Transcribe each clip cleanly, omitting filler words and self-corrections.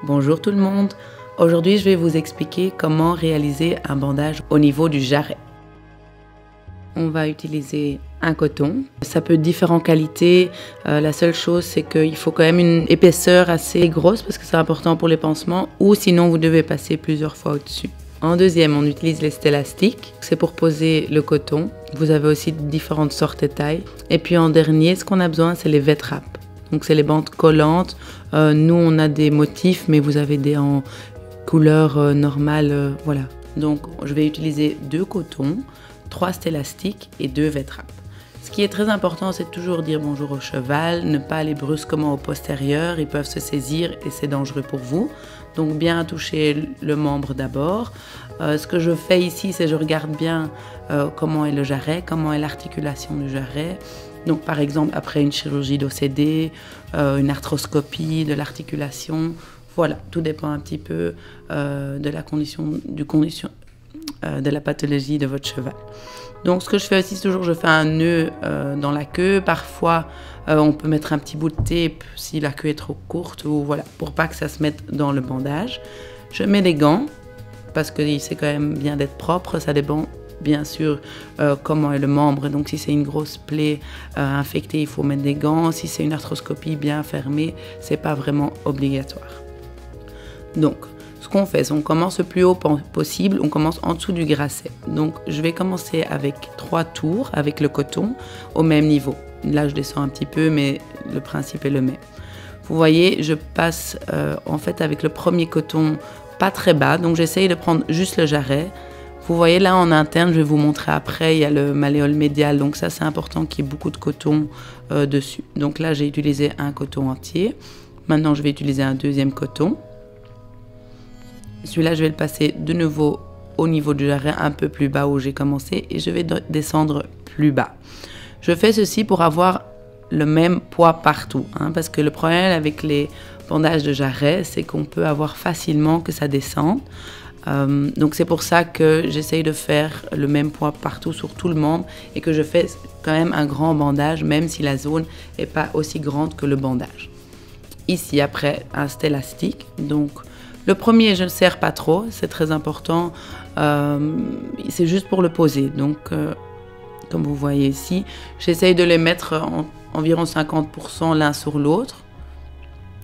Bonjour tout le monde, aujourd'hui je vais vous expliquer comment réaliser un bandage au niveau du jarret. On va utiliser un coton, ça peut être différentes qualités, la seule chose c'est qu'il faut quand même une épaisseur assez grosse parce que c'est important pour les pansements ou sinon vous devez passer plusieurs fois au-dessus. En deuxième, on utilise les élastiques, c'est pour poser le coton. Vous avez aussi différentes sortes et tailles. Et puis en dernier, ce qu'on a besoin, c'est les V-traps. Donc c'est les bandes collantes. Nous, on a des motifs, mais vous avez des en couleur normale, voilà. Donc je vais utiliser 2 cotons, 3 élastiques et 2 V-traps. Ce qui est très important, c'est toujours dire bonjour au cheval, ne pas aller brusquement au postérieur, ils peuvent se saisir et c'est dangereux pour vous. Donc bien toucher le membre d'abord. Ce que je fais ici, c'est je regarde bien comment est le jarret, comment est l'articulation du jarret. Donc par exemple, après une chirurgie d'OCD, une arthroscopie de l'articulation, voilà, tout dépend un petit peu de la de la pathologie de votre cheval. Donc ce que je fais aussi, toujours je fais un nœud dans la queue. Parfois on peut mettre un petit bout de tape si la queue est trop courte ou voilà, pour pas que ça se mette dans le bandage. Je mets des gants parce que c'est quand même bien d'être propre, ça dépend bien sûr comment est le membre. Donc si c'est une grosse plaie infectée, il faut mettre des gants. Si c'est une arthroscopie bien fermée, c'est pas vraiment obligatoire. Donc ce qu'on fait, c'est on commence le plus haut possible, on commence en dessous du grasset. Donc je vais commencer avec 3 tours avec le coton au même niveau. Là je descends un petit peu, mais le principe est le même. Vous voyez, je passe en fait avec le premier coton pas très bas, donc j'essaye de prendre juste le jarret. Vous voyez là en interne, je vais vous montrer après, il y a le malléole médial, donc ça c'est important qu'il y ait beaucoup de coton dessus. Donc là j'ai utilisé un coton entier. Maintenant je vais utiliser un deuxième coton. Celui-là, je vais le passer de nouveau au niveau du jarret, un peu plus bas où j'ai commencé, et je vais descendre plus bas. Je fais ceci pour avoir le même poids partout, parce que le problème avec les bandages de jarret, c'est qu'on peut avoir facilement que ça descende. Donc c'est pour ça que j'essaye de faire le même poids partout sur tout le membre et que je fais quand même un grand bandage, même si la zone n'est pas aussi grande que le bandage. Ici, après, un élastique, donc le premier, je ne serre pas trop, c'est très important, c'est juste pour le poser. Donc, comme vous voyez ici, j'essaye de les mettre environ 50% l'un sur l'autre.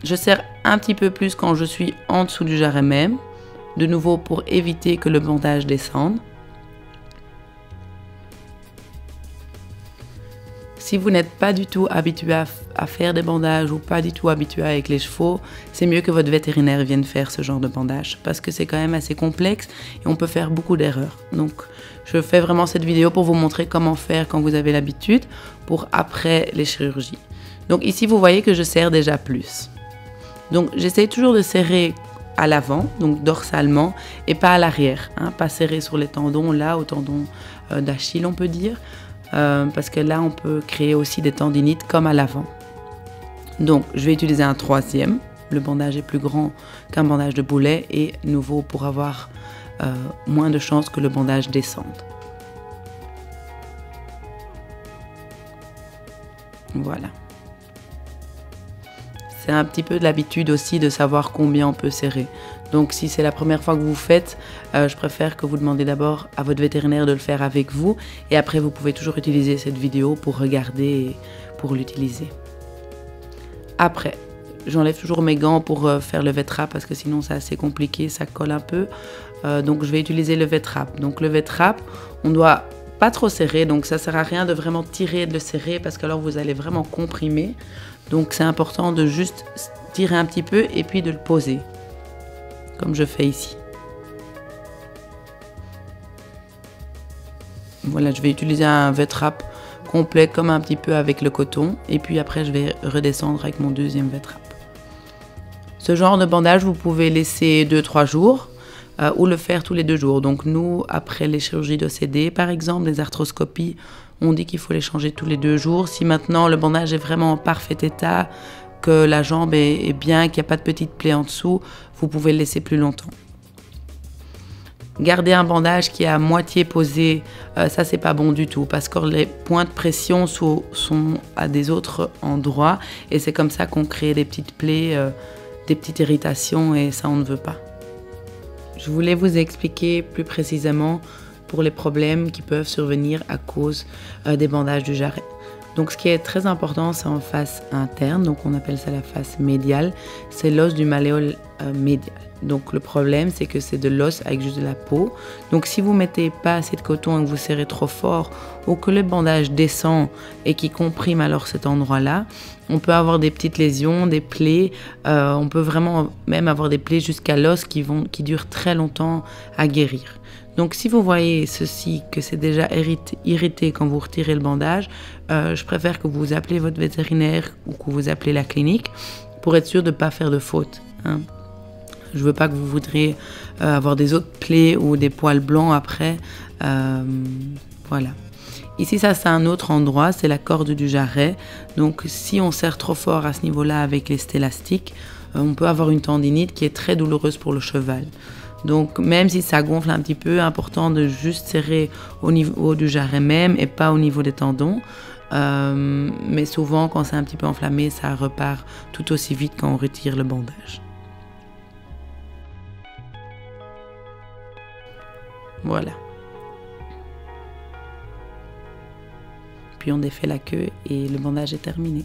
Je serre un petit peu plus quand je suis en dessous du jarret même, de nouveau pour éviter que le bandage descende. Si vous n'êtes pas du tout habitué à faire des bandages ou pas du tout habitué avec les chevaux, c'est mieux que votre vétérinaire vienne faire ce genre de bandage parce que c'est quand même assez complexe et on peut faire beaucoup d'erreurs. Donc, je fais vraiment cette vidéo pour vous montrer comment faire quand vous avez l'habitude pour après les chirurgies. Donc ici, vous voyez que je serre déjà plus. Donc, j'essaye toujours de serrer à l'avant, donc dorsalement, et pas à l'arrière. Pas serrer sur les tendons, là, au tendon d'Achille, on peut dire. Parce que là, on peut créer aussi des tendinites comme à l'avant. Donc, je vais utiliser un troisième. Le bandage est plus grand qu'un bandage de boulet et nouveau pour avoir moins de chances que le bandage descende. Voilà. C'est un petit peu de l'habitude aussi de savoir combien on peut serrer. Donc si c'est la première fois que vous faites, je préfère que vous demandez d'abord à votre vétérinaire de le faire avec vous. Et après, vous pouvez toujours utiliser cette vidéo pour regarder et pour l'utiliser. Après, j'enlève toujours mes gants pour faire le V-trap parce que sinon c'est assez compliqué, ça colle un peu. Donc je vais utiliser le V-trap. Donc le V-trap, on doit pas trop serrer, donc ça sert à rien de vraiment tirer et de le serrer parce que alors vous allez vraiment comprimer. Donc c'est important de juste tirer un petit peu et puis de le poser, comme je fais ici. Voilà, je vais utiliser un V-trap complet comme un petit peu avec le coton et puis après je vais redescendre avec mon deuxième V-trap. Ce genre de bandage, vous pouvez laisser 2-3 jours ou le faire tous les 2 jours. Donc nous, après les chirurgies d'OCD par exemple, les arthroscopies, on dit qu'il faut les changer tous les 2 jours. Si maintenant le bandage est vraiment en parfait état, que la jambe est bien, qu'il n'y a pas de petite plaie en dessous, vous pouvez le laisser plus longtemps. Garder un bandage qui est à moitié posé, ça c'est pas bon du tout parce que les points de pression sont à des autres endroits et c'est comme ça qu'on crée des petites plaies des petites irritations et ça on ne veut pas. Je voulais vous expliquer plus précisément pour les problèmes qui peuvent survenir à cause des bandages du jarret. Donc ce qui est très important, c'est en face interne, donc on appelle ça la face médiale, c'est l'os du malléole médial. Donc le problème, c'est que c'est de l'os avec juste de la peau. Donc si vous mettez pas assez de coton et que vous serrez trop fort ou que le bandage descend et qui comprime alors cet endroit-là, on peut avoir des petites lésions, des plaies, on peut vraiment même avoir des plaies jusqu'à l'os qui durent très longtemps à guérir. Donc si vous voyez ceci, que c'est déjà irrité quand vous retirez le bandage, je préfère que vous appelez votre vétérinaire ou que vous appelez la clinique pour être sûr de ne pas faire de faute. Hein. Je ne veux pas que vous voudriez avoir des autres plaies ou des poils blancs après. Voilà. Ici, ça c'est un autre endroit, c'est la corde du jarret. Donc si on serre trop fort à ce niveau-là avec les stélastiques, on peut avoir une tendinite qui est très douloureuse pour le cheval. Donc même si ça gonfle un petit peu, important de juste serrer au niveau du jarret même et pas au niveau des tendons. Mais souvent quand c'est un petit peu enflammé, ça repart tout aussi vite quand on retire le bandage. Voilà. Puis on défait la queue et le bandage est terminé.